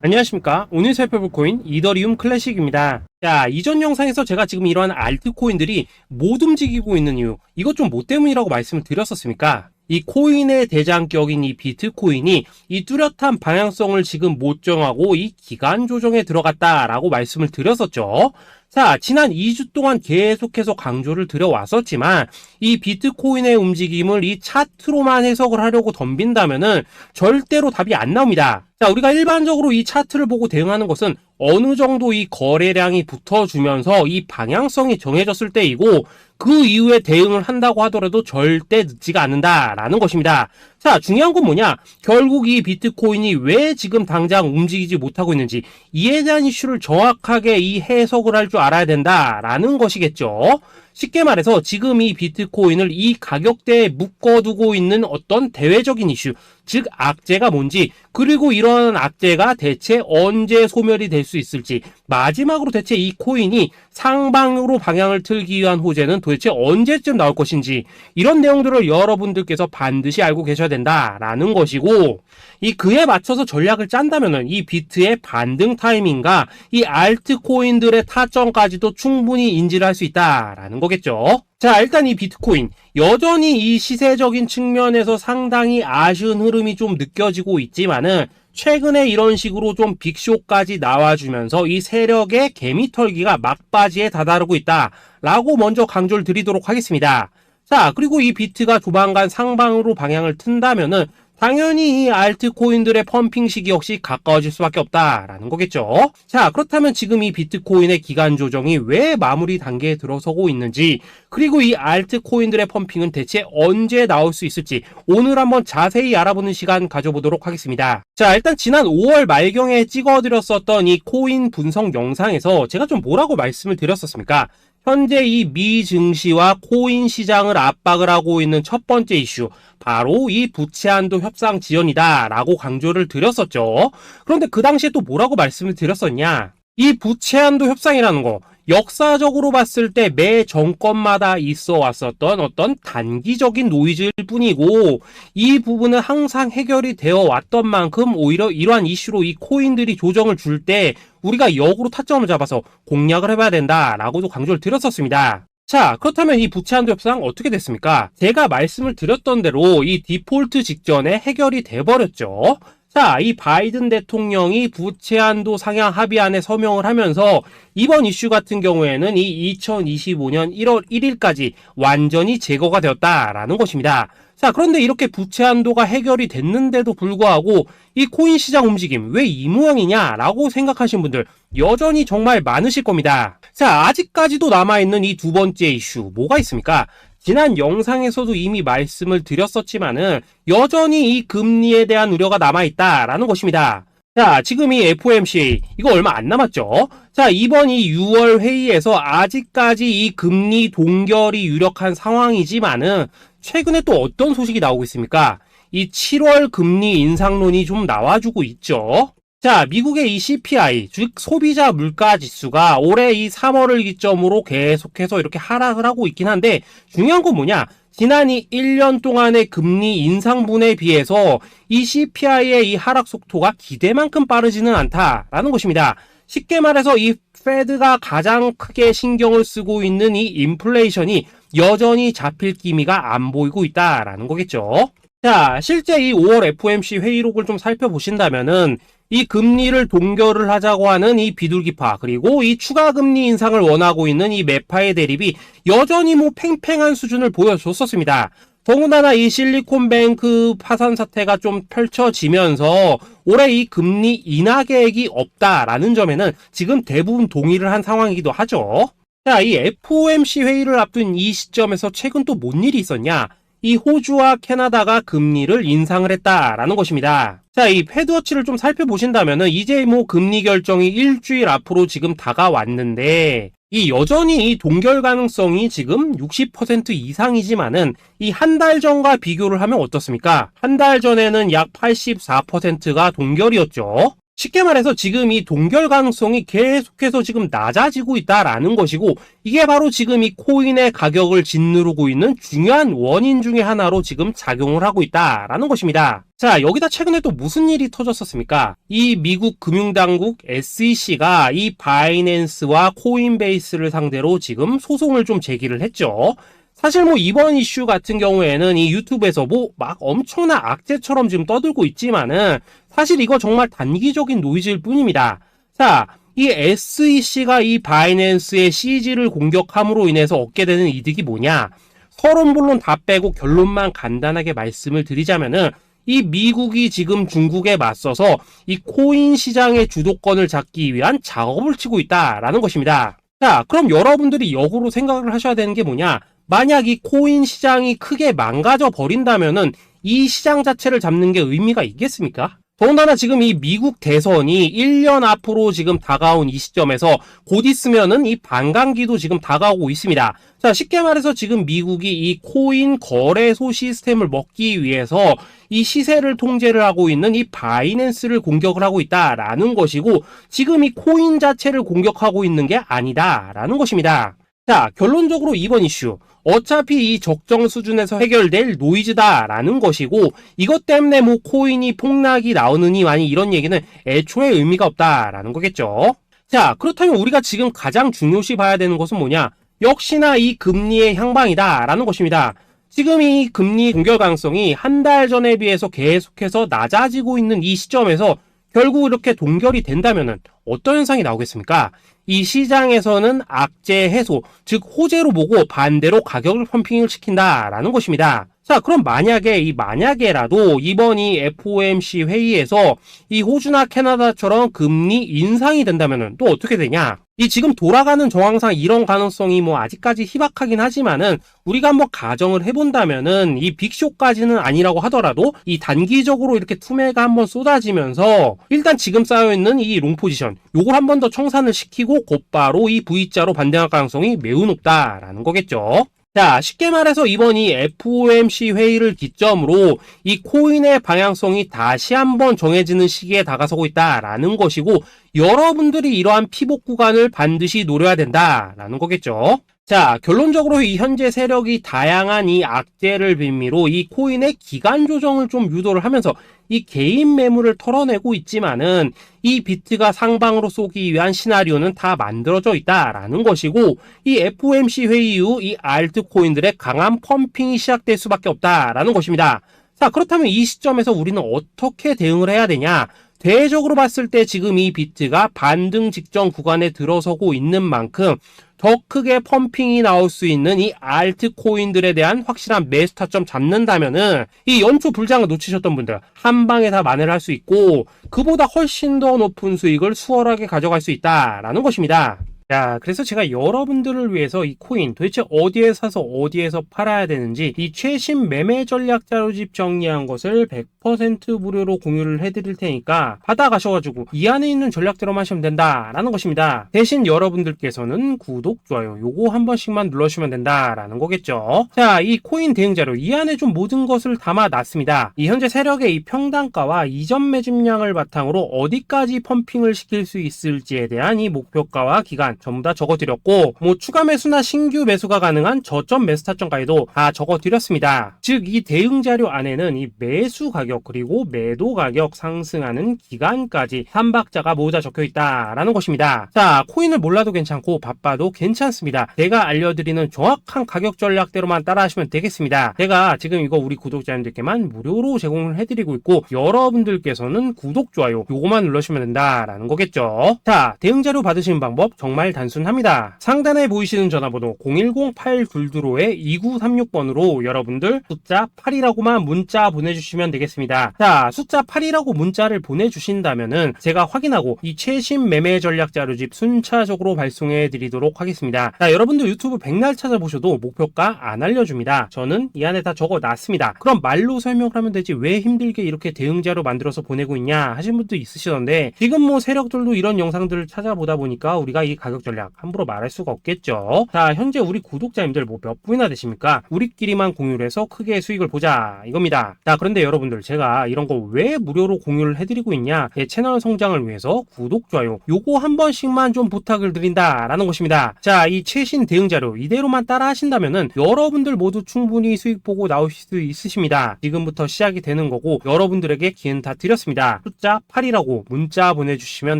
안녕하십니까. 오늘 살펴볼 코인 이더리움 클래식입니다. 자, 이전 영상에서 제가 지금 이러한 알트코인들이 못 움직이고 있는 이유, 이것 좀 뭐 때문이라고 말씀을 드렸었습니까? 이 코인의 대장격인 이 비트코인이 이 뚜렷한 방향성을 지금 못 정하고 이 기간 조정에 들어갔다라고 말씀을 드렸었죠. 자, 지난 2주 동안 계속해서 강조를 드려왔었지만 이 비트코인의 움직임을 이 차트로만 해석을 하려고 덤빈다면은 절대로 답이 안 나옵니다. 자, 우리가 일반적으로 이 차트를 보고 대응하는 것은 어느 정도 이 거래량이 붙어주면서 이 방향성이 정해졌을 때이고 그 이후에 대응을 한다고 하더라도 절대 늦지가 않는다라는 것입니다. 자, 중요한 건 뭐냐? 결국 이 비트코인이 왜 지금 당장 움직이지 못하고 있는지 이에 대한 이슈를 정확하게 이 해석을 할 줄 알아야 된다라는 것이겠죠. 쉽게 말해서 지금 이 비트코인을 이 가격대에 묶어두고 있는 어떤 대외적인 이슈, 즉 악재가 뭔지, 그리고 이런 악재가 대체 언제 소멸이 될 수 있을지, 마지막으로 대체 이 코인이 상방으로 방향을 틀기 위한 호재는 도대체 언제쯤 나올 것인지, 이런 내용들을 여러분들께서 반드시 알고 계셔야 된다라는 것이고, 이 그에 맞춰서 전략을 짠다면은 이 비트의 반등 타이밍과 이 알트코인들의 타점까지도 충분히 인지를 할 수 있다라는 거겠죠. 자, 일단 이 비트코인 여전히 이 시세적인 측면에서 상당히 아쉬운 흐름이 좀 느껴지고 있지만은 최근에 이런 식으로 좀 빅쇼까지 나와주면서 이 세력의 개미털기가 막바지에 다다르고 있다라고 먼저 강조를 드리도록 하겠습니다. 자, 그리고 이 비트가 조만간 상방으로 방향을 튼다면은 당연히 이 알트코인들의 펌핑 시기 역시 가까워질 수밖에 없다라는 거겠죠. 자, 그렇다면 지금 이 비트코인의 기간 조정이 왜 마무리 단계에 들어서고 있는지, 그리고 이 알트코인들의 펌핑은 대체 언제 나올 수 있을지 오늘 한번 자세히 알아보는 시간 가져보도록 하겠습니다. 자, 일단 지난 5월 말경에 찍어드렸었던 이 코인 분석 영상에서 제가 좀 뭐라고 말씀을 드렸었습니까? 현재 이 미 증시와 코인 시장을 압박을 하고 있는 첫 번째 이슈, 바로 이 부채 한도 협상 지연이다 라고 강조를 드렸었죠. 그런데 그 당시에 또 뭐라고 말씀을 드렸었냐? 이 부채 한도 협상이라는 거, 역사적으로 봤을 때 매 정권마다 있어 왔었던 어떤 단기적인 노이즈일 뿐이고, 이 부분은 항상 해결이 되어 왔던 만큼 오히려 이러한 이슈로 이 코인들이 조정을 줄 때 우리가 역으로 타점을 잡아서 공략을 해봐야 된다라고도 강조를 드렸었습니다. 자, 그렇다면 이 부채 한도 협상 어떻게 됐습니까? 제가 말씀을 드렸던 대로 이 디폴트 직전에 해결이 돼버렸죠. 자, 이 바이든 대통령이 부채 한도 상향 합의안에 서명을 하면서 이번 이슈 같은 경우에는 이 2025년 1월 1일까지 완전히 제거가 되었다라는 것입니다. 자, 그런데 이렇게 부채 한도가 해결이 됐는데도 불구하고 이 코인 시장 움직임 왜 이 모양이냐라고 생각하시는 분들 여전히 정말 많으실 겁니다. 자, 아직까지도 남아있는 이 두 번째 이슈 뭐가 있습니까? 지난 영상에서도 이미 말씀을 드렸었지만은 여전히 이 금리에 대한 우려가 남아있다라는 것입니다. 자, 지금 이 FOMC 이거 얼마 안 남았죠? 자, 이번 이 6월 회의에서 아직까지 이 금리 동결이 유력한 상황이지만은 최근에 또 어떤 소식이 나오고 있습니까? 이 7월 금리 인상론이 좀 나와주고 있죠. 자, 미국의 이 CPI, 즉 소비자 물가 지수가 올해 이 3월을 기점으로 계속해서 이렇게 하락을 하고 있긴 한데 중요한 건 뭐냐? 지난 이 1년 동안의 금리 인상분에 비해서 이 CPI의 이 하락 속도가 기대만큼 빠르지는 않다라는 것입니다. 쉽게 말해서 이 페드가 가장 크게 신경을 쓰고 있는 이 인플레이션이 여전히 잡힐 기미가 안 보이고 있다라는 거겠죠. 자, 실제 이 5월 FOMC 회의록을 좀 살펴보신다면은 이 금리를 동결을 하자고 하는 이 비둘기파, 그리고 이 추가 금리 인상을 원하고 있는 이 매파의 대립이 여전히 뭐 팽팽한 수준을 보여줬었습니다. 더군다나 이 실리콘뱅크 파산 사태가 좀 펼쳐지면서 올해 이 금리 인하 계획이 없다라는 점에는 지금 대부분 동의를 한 상황이기도 하죠. 자, 이 FOMC 회의를 앞둔 이 시점에서 최근 또 뭔 일이 있었냐? 이 호주와 캐나다가 금리를 인상을 했다라는 것입니다. 자, 이 패드워치를 좀 살펴보신다면은 이제 뭐 금리 결정이 일주일 앞으로 지금 다가왔는데 이 여전히 이 동결 가능성이 지금 60% 이상이지만은 이 한 달 전과 비교를 하면 어떻습니까? 한 달 전에는 약 84%가 동결이었죠. 쉽게 말해서 지금 이 동결 가능성이 계속해서 지금 낮아지고 있다라는 것이고, 이게 바로 지금 이 코인의 가격을 짓누르고 있는 중요한 원인 중에 하나로 지금 작용을 하고 있다라는 것입니다. 자, 여기다 최근에 또 무슨 일이 터졌었습니까? 이 미국 금융당국 SEC가 이 바이낸스와 코인베이스를 상대로 지금 소송을 좀 제기를 했죠. 사실 뭐 이번 이슈 같은 경우에는 이 유튜브에서 뭐 막 엄청난 악재처럼 지금 떠들고 있지만은 사실 이거 정말 단기적인 노이즈일 뿐입니다. 자, 이 SEC가 이 바이낸스의 CG를 공격함으로 인해서 얻게 되는 이득이 뭐냐? 서론본론 다 빼고 결론만 간단하게 말씀을 드리자면은, 이 미국이 지금 중국에 맞서서 이 코인 시장의 주도권을 잡기 위한 작업을 치고 있다라는 것입니다. 자, 그럼 여러분들이 역으로 생각을 하셔야 되는 게 뭐냐? 만약 이 코인 시장이 크게 망가져 버린다면은 이 시장 자체를 잡는 게 의미가 있겠습니까? 더군다나 지금 이 미국 대선이 1년 앞으로 지금 다가온 이 시점에서 곧 있으면은 이 반감기도 지금 다가오고 있습니다. 자, 쉽게 말해서 지금 미국이 이 코인 거래소 시스템을 먹기 위해서 이 시세를 통제를 하고 있는 이 바이낸스를 공격을 하고 있다라는 것이고, 지금 이 코인 자체를 공격하고 있는 게 아니다라는 것입니다. 자, 결론적으로 이번 이슈, 어차피 이 적정 수준에서 해결될 노이즈다라는 것이고, 이것 때문에 뭐 코인이 폭락이 나오느니 많이 이런 얘기는 애초에 의미가 없다라는 거겠죠. 자, 그렇다면 우리가 지금 가장 중요시 봐야 되는 것은 뭐냐? 역시나 이 금리의 향방이다라는 것입니다. 지금 이 금리 동결 가능성이 한 달 전에 비해서 계속해서 낮아지고 있는 이 시점에서 결국 이렇게 동결이 된다면은 어떤 현상이 나오겠습니까? 이 시장에서는 악재 해소, 즉 호재로 보고 반대로 가격을 펌핑을 시킨다라는 것입니다. 자, 그럼 만약에라도 이번 이 FOMC 회의에서 이 호주나 캐나다처럼 금리 인상이 된다면은 또 어떻게 되냐? 이 지금 돌아가는 정황상 이런 가능성이 뭐 아직까지 희박하긴 하지만은, 우리가 한번 가정을 해본다면은 이 빅쇼까지는 아니라고 하더라도 이 단기적으로 이렇게 투매가 한번 쏟아지면서 일단 지금 쌓여있는 이 롱 포지션 요걸 한 번 더 청산을 시키고 곧바로 이 V자로 반등할 가능성이 매우 높다라는 거겠죠. 자, 쉽게 말해서 이번 이 FOMC 회의를 기점으로 이 코인의 방향성이 다시 한번 정해지는 시기에 다가서고 있다라는 것이고, 여러분들이 이러한 피복 구간을 반드시 노려야 된다라는 거겠죠. 자, 결론적으로 이 현재 세력이 다양한 이 악재를 빌미로 이 코인의 기간 조정을 좀 유도를 하면서 이 개인 매물을 털어내고 있지만은, 이 비트가 상방으로 쏘기 위한 시나리오는 다 만들어져 있다라는 것이고, 이 FOMC 회의 이후 이 알트코인들의 강한 펌핑이 시작될 수밖에 없다라는 것입니다. 자, 그렇다면 이 시점에서 우리는 어떻게 대응을 해야 되냐? 대외적으로 봤을 때 지금 이 비트가 반등 직전 구간에 들어서고 있는 만큼 더 크게 펌핑이 나올 수 있는 이 알트코인들에 대한 확실한 매수 타점 잡는다면은 이 연초 불장을 놓치셨던 분들 한 방에 다 만회를 할 수 있고, 그보다 훨씬 더 높은 수익을 수월하게 가져갈 수 있다라는 것입니다. 자, 그래서 제가 여러분들을 위해서 이 코인 도대체 어디에 사서 어디에서 팔아야 되는지 이 최신 매매 전략 자료집 정리한 것을 100% 무료로 공유를 해드릴 테니까 받아가셔가지고 이 안에 있는 전략대로만 하시면 된다라는 것입니다. 대신 여러분들께서는 구독, 좋아요 요거 한 번씩만 눌러주시면 된다라는 거겠죠. 자, 이 코인 대응 자료 이 안에 좀 모든 것을 담아놨습니다. 이 현재 세력의 이 평단가와 이전 매집량을 바탕으로 어디까지 펌핑을 시킬 수 있을지에 대한 이 목표가와 기간 전부 다 적어드렸고, 뭐 추가 매수나 신규 매수가 가능한 저점 매수 타점까지도 다 적어드렸습니다. 즉 이 대응 자료 안에는 이 매수 가격 그리고 매도 가격 상승하는 기간까지 3박자가 모두 다 적혀있다라는 것입니다. 자, 코인을 몰라도 괜찮고 바빠도 괜찮습니다. 제가 알려드리는 정확한 가격 전략대로만 따라하시면 되겠습니다. 제가 지금 이거 우리 구독자님들께만 무료로 제공을 해드리고 있고, 여러분들께서는 구독, 좋아요 요거만 눌러주시면 된다라는 거겠죠. 자, 대응 자료 받으시는 방법 정말 단순합니다. 상단에 보이시는 전화번호 010-822-2936번으로 여러분들 숫자 8이라고만 문자 보내주시면 되겠습니다. 자, 숫자 8이라고 문자를 보내주신다면은 제가 확인하고 이 최신 매매 전략 자료집 순차적으로 발송해 드리도록 하겠습니다. 자, 여러분들 유튜브 백날 찾아보셔도 목표가 안 알려줍니다. 저는 이 안에 다 적어놨습니다. 그럼 말로 설명을 하면 되지 왜 힘들게 이렇게 대응 자료 만들어서 보내고 있냐 하신 분도 있으시던데, 지금 뭐 세력들도 이런 영상들을 찾아보다 보니까 우리가 이 가격 전략 함부로 말할 수가 없겠죠. 자, 현재 우리 구독자님들 뭐 몇 분이나 되십니까? 우리끼리만 공유를 해서 크게 수익을 보자 이겁니다. 자, 그런데 여러분들 제가 이런 거 왜 무료로 공유를 해드리고 있냐, 제 채널 성장을 위해서 구독, 좋아요 요거 한 번씩만 좀 부탁을 드린다 라는 것입니다. 자, 이 최신 대응 자료 이대로만 따라 하신다면은 여러분들 모두 충분히 수익 보고 나오실 수 있으십니다. 지금부터 시작이 되는 거고 여러분들에게 기회는 다 드렸습니다. 숫자 8이라고 문자 보내주시면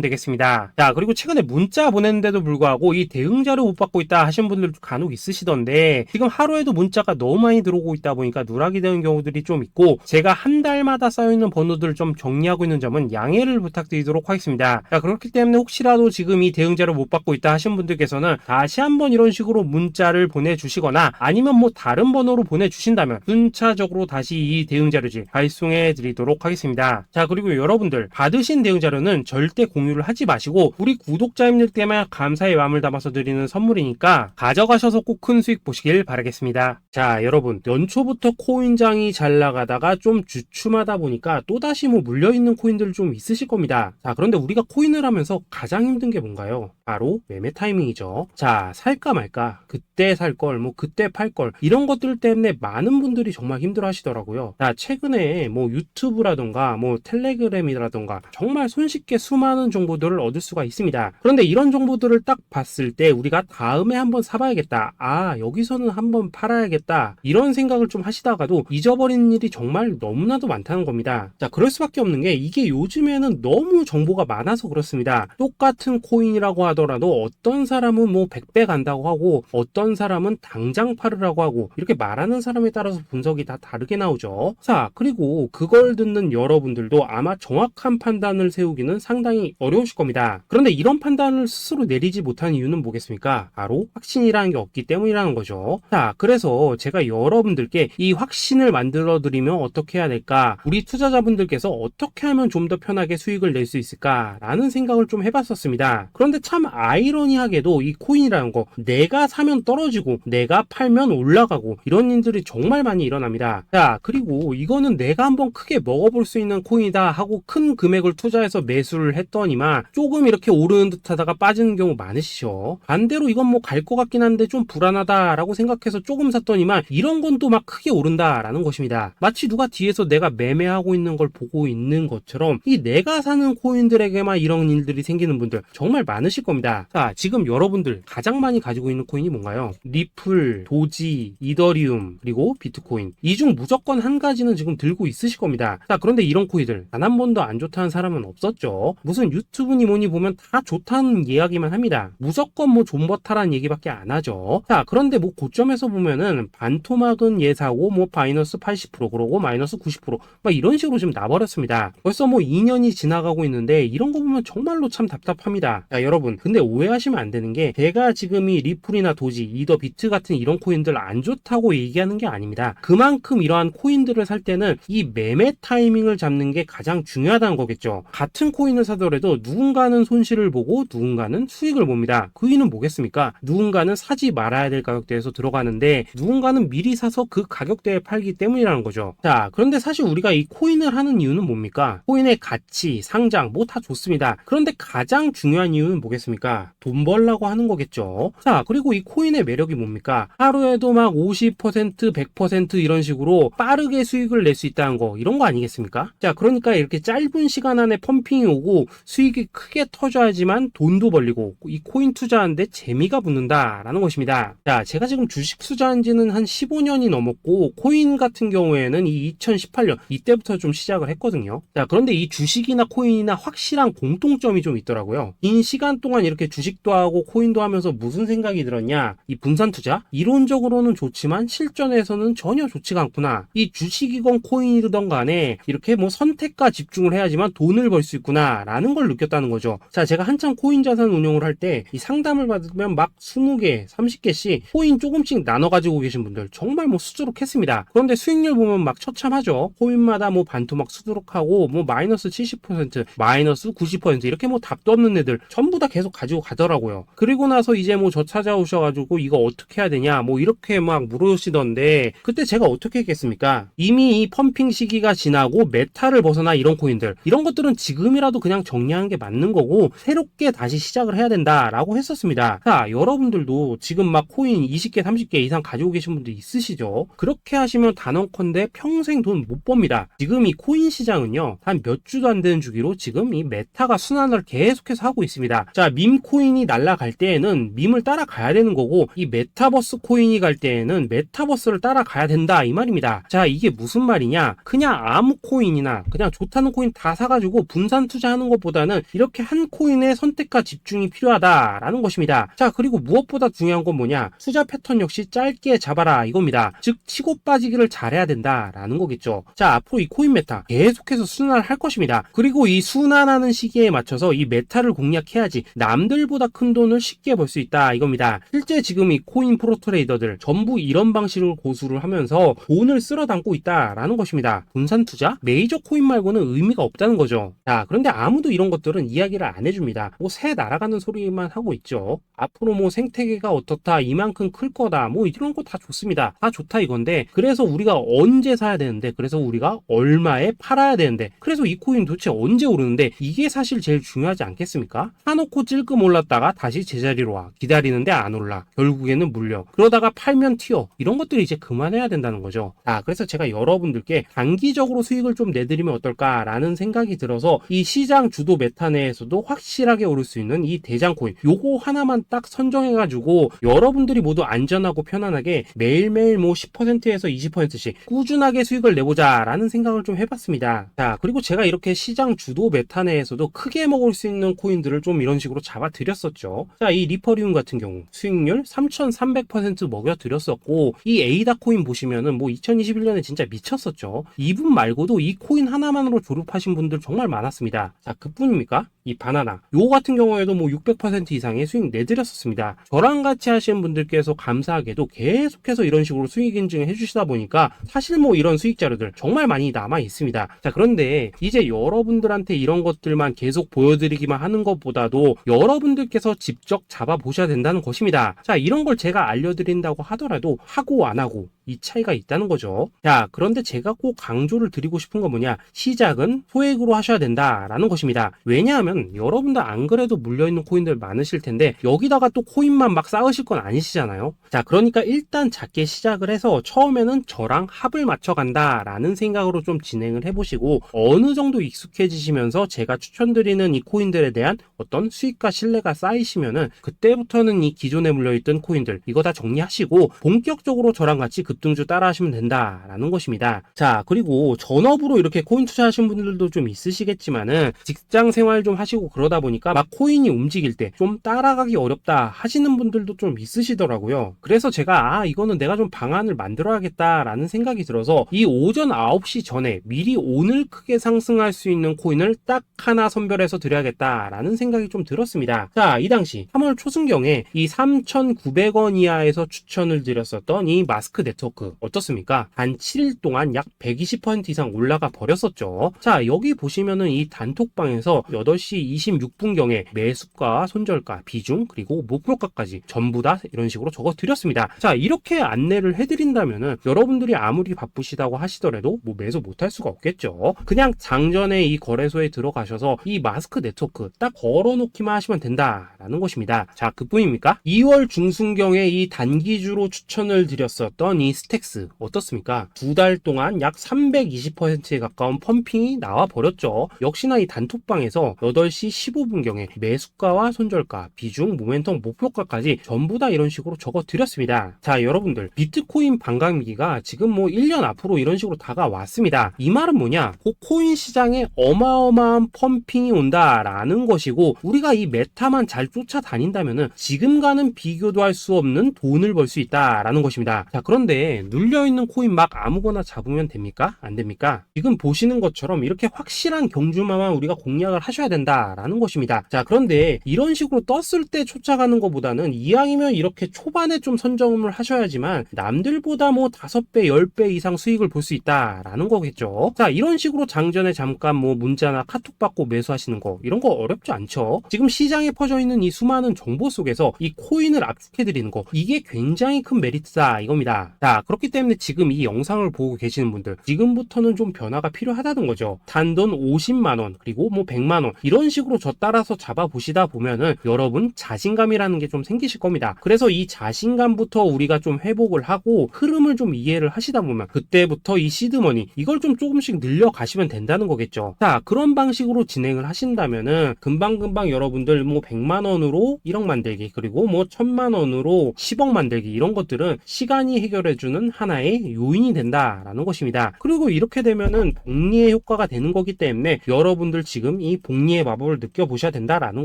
되겠습니다. 자, 그리고 최근에 문자 보냈는데도 불구하고 이 대응 자료 못 받고 있다 하신 분들도 간혹 있으시던데, 지금 하루에도 문자가 너무 많이 들어오고 있다 보니까 누락이 되는 경우들이 좀 있고, 제가 한 달마다 쌓여있는 번호들을 좀 정리하고 있는 점은 양해를 부탁드리도록 하겠습니다. 자, 그렇기 때문에 혹시라도 지금 이 대응 자료 못 받고 있다 하신 분들께서는 다시 한번 이런 식으로 문자를 보내주시거나 아니면 뭐 다른 번호로 보내주신다면 순차적으로 다시 이 대응 자료지 발송해 드리도록 하겠습니다. 자, 그리고 여러분들 받으신 대응 자료는 절대 공유를 하지 마시고 우리 구독자님들께만 감사의 마음을 담아서 드리는 선물이니까 가져가셔서 꼭 큰 수익 보시길 바라겠습니다. 자, 여러분, 연초부터 코인장이 잘 나가다가 좀 주춤하다 보니까 또다시 뭐 물려있는 코인들 좀 있으실 겁니다. 자, 그런데 우리가 코인을 하면서 가장 힘든 게 뭔가요? 바로 매매 타이밍이죠. 자, 살까 말까, 그때 살 걸, 뭐 그때 팔 걸, 이런 것들 때문에 많은 분들이 정말 힘들어 하시더라고요. 자, 최근에 뭐 유튜브라던가 뭐 텔레그램이라던가 정말 손쉽게 수많은 정보들을 얻을 수가 있습니다. 그런데 이런 정보들을 딱 봤을 때 우리가 다음에 한번 사봐야겠다, 아, 여기서는 한번 팔아야겠다, 이런 생각을 좀 하시다가도 잊어버리는 일이 정말 너무나도 많다는 겁니다. 자, 그럴 수밖에 없는 게 이게 요즘에는 너무 정보가 많아서 그렇습니다. 똑같은 코인이라고 하더라도 어떤 사람은 뭐 100배 간다고 하고 어떤 사람은 당장 팔으라고 하고, 이렇게 말하는 사람에 따라서 분석이 다 다르게 나오죠. 자, 그리고 그걸 듣는 여러분들도 아마 정확한 판단을 세우기는 상당히 어려우실 겁니다. 그런데 이런 판단을 스스로 내리지 못한 이유는 뭐겠습니까? 바로 확신이라는 게 없기 때문이라는 거죠. 자, 그래서 제가 여러분들께 이 확신을 만들어 드리면 어떻게 해야 될까, 우리 투자자분들께서 어떻게 하면 좀 더 편하게 수익을 낼 수 있을까 라는 생각을 좀 해봤었습니다. 그런데 참 아이러니하게도 이 코인이라는 거, 내가 사면 떨어지고 내가 팔면 올라가고 이런 일들이 정말 많이 일어납니다. 자, 그리고 이거는 내가 한번 크게 먹어볼 수 있는 코인이다 하고 큰 금액을 투자해서 매수를 했더니만 조금 이렇게 오르는 듯 하다가 빠지는 경우 많으시죠. 반대로 이건 뭐 갈 것 같긴 한데 좀 불안하다 라고 생각해서 조금 샀더니만 이런 건 또 막 크게 오른다 라는 것입니다. 마치 누가 뒤에서 내가 매매하고 있는 걸 보고 있는 것처럼 이 내가 사는 코인들에게만 이런 일들이 생기는 분들 정말 많으실 겁니다. 자, 지금 여러분들 가장 많이 가지고 있는 코인이 뭔가요? 리플, 도지, 이더리움, 그리고 비트코인. 이 중 무조건 한 가지는 지금 들고 있으실 겁니다. 자, 그런데 이런 코인들 단 한 번도 안 좋다는 사람은 없었죠. 무슨 유튜브니 뭐니 보면 다 좋다는 이야기만 합니다. 무조건 뭐 존버타라는 얘기밖에 안 하죠. 자, 그런데 뭐 고점에서 보면은 반토막은 예사고 뭐 마이너스 80% 그러고 마이너스 90%막 이런 식으로 지금 나버렸습니다. 벌써 뭐 2년이 지나가고 있는데 이런 거 보면 정말로 참 답답합니다. 자, 여러분, 근데 오해하시면 안 되는 게 제가 지금 이 리플이나 도지, 이더, 비트 같은 이런 코인들 안 좋다고 얘기하는 게 아닙니다. 그만큼 이러한 코인들을 살 때는 이 매매 타이밍을 잡는 게 가장 중요하다는 거겠죠. 같은 코인을 사더라도 누군가는 손실을 보고 누군가는 수익을 봅니다. 그 이유는 뭐겠습니까? 누군가는 사지 말아야 될 가격대에서 들어가는데 누군가는 미리 사서 그 가격대에 팔기 때문이라는 거죠. 자, 그런데 사실 우리가 이 코인을 하는 이유는 뭡니까? 코인의 가치, 상장 뭐 다 좋습니다. 그런데 가장 중요한 이유는 뭐겠습니까? 돈 벌라고 하는 거겠죠. 자, 그리고 이 코인의 매력이 뭡니까? 하루에도 막 50%, 100% 이런 식으로 빠르게 수익을 낼 수 있다는 거, 이런 거 아니겠습니까? 자, 그러니까 이렇게 짧은 시간 안에 펌핑이 오고 수익이 크게 터져야지만 돈도 벌리고 이 코인 투자하는데 재미가 붙는다라는 것입니다. 자, 제가 지금 주식 투자한 지는 한 15년이 넘었고 코인 같은 경우에는 이 2018년 이때부터 좀 시작을 했거든요. 자, 그런데 이 주식이나 코인이나 확실한 공통점이 좀 있더라고요. 긴 시간 동안 이렇게 주식도 하고 코인도 하면서 무슨 생각이 들었냐? 이 분산 투자? 이론적으로는 좋지만 실전에서는 전혀 좋지가 않구나. 이 주식이건 코인이든 간에 이렇게 뭐 선택과 집중을 해야지만 돈을 벌 수 있구나 라는 걸 느꼈다는 거죠. 자, 제가 한창 코인 자산 운용을 할 때 이 상담을 받으면 막 20개, 30개씩 코인 조금씩 나눠 가지고 계신 분들 정말 뭐 수두룩했습니다. 그런데 수익률 보면 막 처참하죠. 코인마다 뭐 반토막 수두룩하고 뭐 마이너스 70%, 마이너스 90% 이렇게 뭐 답도 없는 애들 전부 다 계속 가지고 가더라고요. 그리고 나서 이제 뭐 저 찾아오셔가지고 이거 어떻게 해야 되냐 뭐 이렇게 막 물으시던데, 그때 제가 어떻게 했겠습니까? 이미 이 펌핑 시기가 지나고 메타를 벗어나 이런 코인들, 이런 것들은 지금이라도 그냥 정리하는 게 맞는 거고 새롭게 다시 시작을 해야 된다라고 했었습니다. 자, 여러분들도 지금 막 코인 20개, 30개 이상 가지고 계신 분들 있으시죠? 그렇게 하시면 단언컨대 평생 돈 못 이겁니다. 지금 이 코인 시장은요, 한 몇 주도 안 되는 주기로 지금 이 메타가 순환을 계속해서 하고 있습니다. 자, 밈 코인이 날아갈 때에는 밈을 따라가야 되는 거고, 이 메타버스 코인이 갈 때에는 메타버스를 따라가야 된다 이 말입니다. 자, 이게 무슨 말이냐? 그냥 아무 코인이나 그냥 좋다는 코인 다 사가지고 분산 투자하는 것보다는 이렇게 한 코인의 선택과 집중이 필요하다라는 것입니다. 자, 그리고 무엇보다 중요한 건 뭐냐? 투자 패턴 역시 짧게 잡아라 이겁니다. 즉 치고 빠지기를 잘해야 된다라는 거겠죠. 자, 앞으로 이 코인 메타 계속해서 순환할 것입니다. 그리고 이 순환하는 시기에 맞춰서 이 메타를 공략해야지 남들보다 큰 돈을 쉽게 벌 수 있다 이겁니다. 실제 지금 이 코인 프로 트레이더들 전부 이런 방식으로 고수를 하면서 돈을 쓸어 담고 있다라는 것입니다. 분산 투자? 메이저 코인 말고는 의미가 없다는 거죠. 자, 그런데 아무도 이런 것들은 이야기를 안 해줍니다. 뭐 새 날아가는 소리만 하고 있죠. 앞으로 뭐 생태계가 어떻다, 이만큼 클 거다, 뭐 이런 거 다 좋습니다. 다 좋다 이건데, 그래서 우리가 언제 사야 되는데, 그래서 우리가 얼마에 팔아야 되는데, 그래서 이 코인 도대체 언제 오르는데, 이게 사실 제일 중요하지 않겠습니까? 사놓고 찔끔 올랐다가 다시 제자리로 와. 기다리는데 안 올라. 결국에는 물려. 그러다가 팔면 튀어. 이런 것들이 이제 그만해야 된다는 거죠. 자, 그래서 제가 여러분들께 단기적으로 수익을 좀 내드리면 어떨까라는 생각이 들어서 이 시장 주도 메타 내에서도 확실하게 오를 수 있는 이 대장 코인, 요거 하나만 딱 선정해가지고 여러분들이 모두 안전하고 편안하게 매일매일 뭐 10%에서 20%씩 꾸준하게 수익을 내보자라는 생각을 좀 해봤습니다. 자, 그리고 제가 이렇게 시장 주도 메타 내에서도 크게 먹을 수 있는 코인들을 좀 이런 식으로 잡아드렸었죠. 자, 이 리퍼리움 같은 경우 수익률 3,300% 먹여드렸었고, 이 에이다 코인 보시면은 뭐 2021년에 진짜 미쳤었죠. 이분 말고도 이 코인 하나만으로 졸업하신 분들 정말 많았습니다. 자, 그뿐입니까? 이 바나나 요 같은 경우에도 뭐 600% 이상의 수익 내드렸었습니다. 저랑 같이 하시는 분들께서 감사하게도 계속해서 이런 식으로 수익 인증을 해주시다 보니까 사실 뭐 이런 수익 자료들 정말 많이 남아 있습니다. 자, 그런데 이제 여러분들한테 이런 것들만 계속 보여드리기만 하는 것보다도 여러분들께서 직접 잡아보셔야 된다는 것입니다. 자, 이런 걸 제가 알려드린다고 하더라도 하고 안 하고 이 차이가 있다는 거죠. 자, 그런데 제가 꼭 강조를 드리고 싶은 건 뭐냐? 시작은 소액으로 하셔야 된다라는 것입니다. 왜냐하면 여러분들 안 그래도 물려있는 코인들 많으실 텐데 여기다가 또 코인만 막 쌓으실 건 아니시잖아요. 자, 그러니까 일단 작게 시작을 해서 처음에는 저랑 합을 맞춰간다라는 생각으로 좀 진행을 해보시고, 어느 정도 익숙해지시면서 제가 추천드리는 이 코인들에 대한 어떤 수익과 신뢰가 쌓이시면은 그때부터는 이 기존에 물려있던 코인들 이거 다 정리하시고 본격적으로 저랑 같이 급등주 따라 하시면 된다라는 것입니다. 자, 그리고 전업으로 이렇게 코인 투자하신 분들도 좀 있으시겠지만은 직장 생활 좀 하시고 그러다 보니까 막 코인이 움직일 때 좀 따라가기 어렵다 하시는 분들도 좀 있으시더라고요. 그래서 제가 이거는 내가 좀 방안을 만들어야겠다라는 생각이 들어서 이 오전 9시 전에 미리 오늘 크게 상승할 수 있는 코인을 딱 하나 선별해서 드려야겠다라는 생각이 좀 들었습니다. 자, 이 당시 3월 초순경에 이 3,900원 이하에서 추천을 드렸었던 이 마스크 네트워크 어떻습니까? 단 7일 동안 약 120% 이상 올라가 버렸었죠. 자, 여기 보시면은 이 단톡방에서 8시 26분경에 매수가, 손절가, 비중, 그리고 목표가까지 전부 다 이런 식으로 적어 드렸습니다. 자, 이렇게 안내를 해드린다면은 여러분들이 아무리 바쁘시다고 하시더라도 뭐 매수 못할 수가 없겠죠. 그냥 장전에 이 거래소에 들어가셔서 이 마스크 네트워크 딱 걸어놓기만 하시면 된다라는 것입니다. 자, 그뿐입니까? 2월 중순경에 이 단기주로 추천을 드렸었던 이 스택스 어떻습니까? 2달 동안 약 320%에 가까운 펌핑이 나와 버렸죠. 역시나 이 단톡방에서 8시 15분경에 매수가와 손절가, 비중, 모멘텀, 목표가까지 전부 다 이런 식으로 적어 드렸습니다. 자, 여러분들 비트코인 반감기가 지금 뭐 1년 앞으로 이런 식으로 다가왔습니다. 이 말은 뭐냐? 그 코인 시장에 어마어마한 펌핑이 온다라는 것이고, 우리가 이 메타만 잘 쫓아다닌다면은 지금과는 비교도 할 수 없는 돈을 벌 수 있다라는 것입니다. 자, 그런데 눌려있는 코인 막 아무거나 잡으면 됩니까? 안 됩니까? 지금 보시는 것처럼 이렇게 확실한 경주마만 우리가 공략을 하셔야 된다라는 것입니다. 자, 그런데 이런 식으로 떴을 때 쫓아가는 것보다는 이왕이면 이렇게 초반에 좀 선점을 하셔야지만 남들보다 뭐 5배, 10배 이상 수익을 볼 수 있다라는 거겠죠. 자, 이런 식으로 장전에 잠깐 뭐 문자나 카톡 받고 매수하시는 거 이런 거 어렵지 않죠. 지금 시장에 퍼져 있는 이 수많은 정보 속에서 이 코인을 압축해 드리는 거, 이게 굉장히 큰 메리트다 이겁니다. 자, 자, 그렇기 때문에 지금 이 영상을 보고 계시는 분들, 지금부터는 좀 변화가 필요하다는 거죠. 단돈 50만원, 그리고 뭐 100만원, 이런 식으로 저 따라서 잡아보시다 보면은 여러분 자신감이라는 게 좀 생기실 겁니다. 그래서 이 자신감부터 우리가 좀 회복을 하고 흐름을 좀 이해를 하시다 보면 그때부터 이 시드머니, 이걸 좀 조금씩 늘려가시면 된다는 거겠죠. 자, 그런 방식으로 진행을 하신다면은 금방금방 여러분들 뭐 100만원으로 1억 만들기, 그리고 뭐 1000만원으로 10억 만들기, 이런 것들은 시간이 해결해주는 하나의 요인이 된다라는 것입니다. 그리고 이렇게 되면은 복리의 효과가 되는 거기 때문에 여러분들 지금 이 복리의 마법을 느껴보셔야 된다라는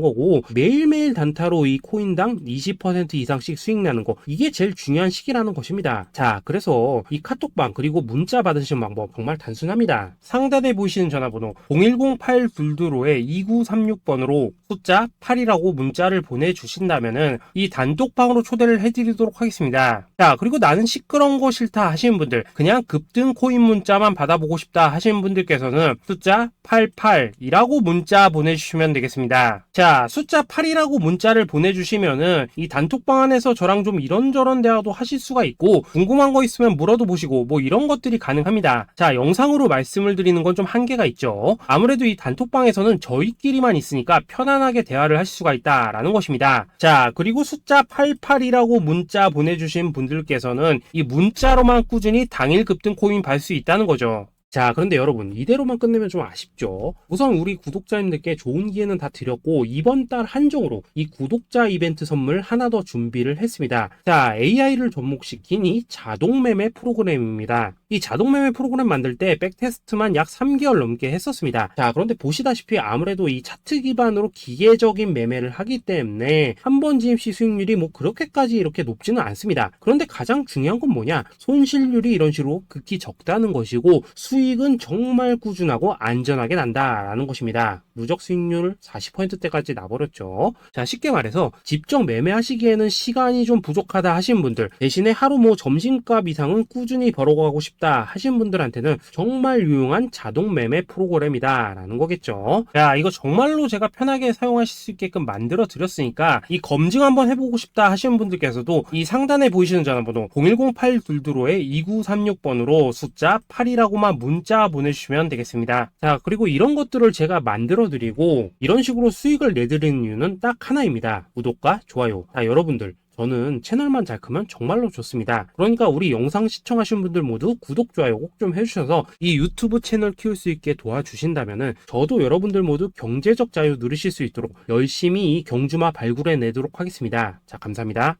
거고, 매일매일 단타로 이 코인당 20% 이상씩 수익 나는 거, 이게 제일 중요한 시기라는 것입니다. 자, 그래서 이 카톡방 그리고 문자 받으시는 방법 정말 단순합니다. 상단에 보이시는 전화번호 010-8222-2936번으로 숫자 8이라고 문자를 보내주신다면은 이 단톡방으로 초대를 해드리도록 하겠습니다. 자, 그리고 나는 시끄러운 거 싫다 하시는 분들, 그냥 급등 코인 문자만 받아보고 싶다 하시는 분들께서는 숫자 88이라고 문자 보내주시면 되겠습니다. 자, 숫자 8이라고 문자를 보내주시면은 이 단톡방 안에서 저랑 좀 이런저런 대화도 하실 수가 있고, 궁금한 거 있으면 물어도 보시고 뭐 이런 것들이 가능합니다. 자, 영상으로 말씀을 드리는 건 좀 한계가 있죠. 아무래도 이 단톡방에서는 저희끼리만 있으니까 편안하게 대화를 하실 수가 있다라는 것입니다. 자, 그리고 숫자 88이라고 문자 보내주신 분들께서는 이 문자로만 꾸준히 당일 급등 코인 받을 수 있다는 거죠. 자, 그런데 여러분, 이대로만 끝내면 좀 아쉽죠. 우선 우리 구독자님들께 좋은 기회는 다 드렸고, 이번 달 한정으로 이 구독자 이벤트 선물 하나 더 준비를 했습니다. 자, AI를 접목시킨 이 자동 매매 프로그램입니다. 이 자동 매매 프로그램 만들 때 백테스트만 약 3개월 넘게 했었습니다. 자, 그런데 보시다시피 아무래도 이 차트 기반으로 기계적인 매매를 하기 때문에 한 번 진입 시 수익률이 뭐 그렇게까지 이렇게 높지는 않습니다. 그런데 가장 중요한 건 뭐냐? 손실률이 이런 식으로 극히 적다는 것이고, 수익은 정말 꾸준하고 안전하게 난다라는 것입니다. 누적 수익률 40%대까지 나버렸죠. 자, 쉽게 말해서 직접 매매하시기에는 시간이 좀 부족하다 하시는 분들, 대신에 하루 뭐 점심값 이상은 꾸준히 벌어가고 싶다 하시는 분들한테는 정말 유용한 자동 매매 프로그램이다 라는 거겠죠. 자, 이거 정말로 제가 편하게 사용하실 수 있게끔 만들어 드렸으니까 이 검증 한번 해보고 싶다 하시는 분들께서도 이 상단에 보이시는 전화번호 010-8222-2936번으로 숫자 8이라고만 문자 보내주시면 되겠습니다. 자, 그리고 이런 것들을 제가 만들어 드리고 이런 식으로 수익을 내드리는 이유는 딱 하나입니다. 구독과 좋아요. 자, 여러분들, 저는 채널만 잘 크면 정말로 좋습니다. 그러니까 우리 영상 시청하신 분들 모두 구독, 좋아요 꼭 좀 해주셔서 이 유튜브 채널 키울 수 있게 도와주신다면은 저도 여러분들 모두 경제적 자유 누리실 수 있도록 열심히 이 경주마 발굴해 내도록 하겠습니다. 자, 감사합니다.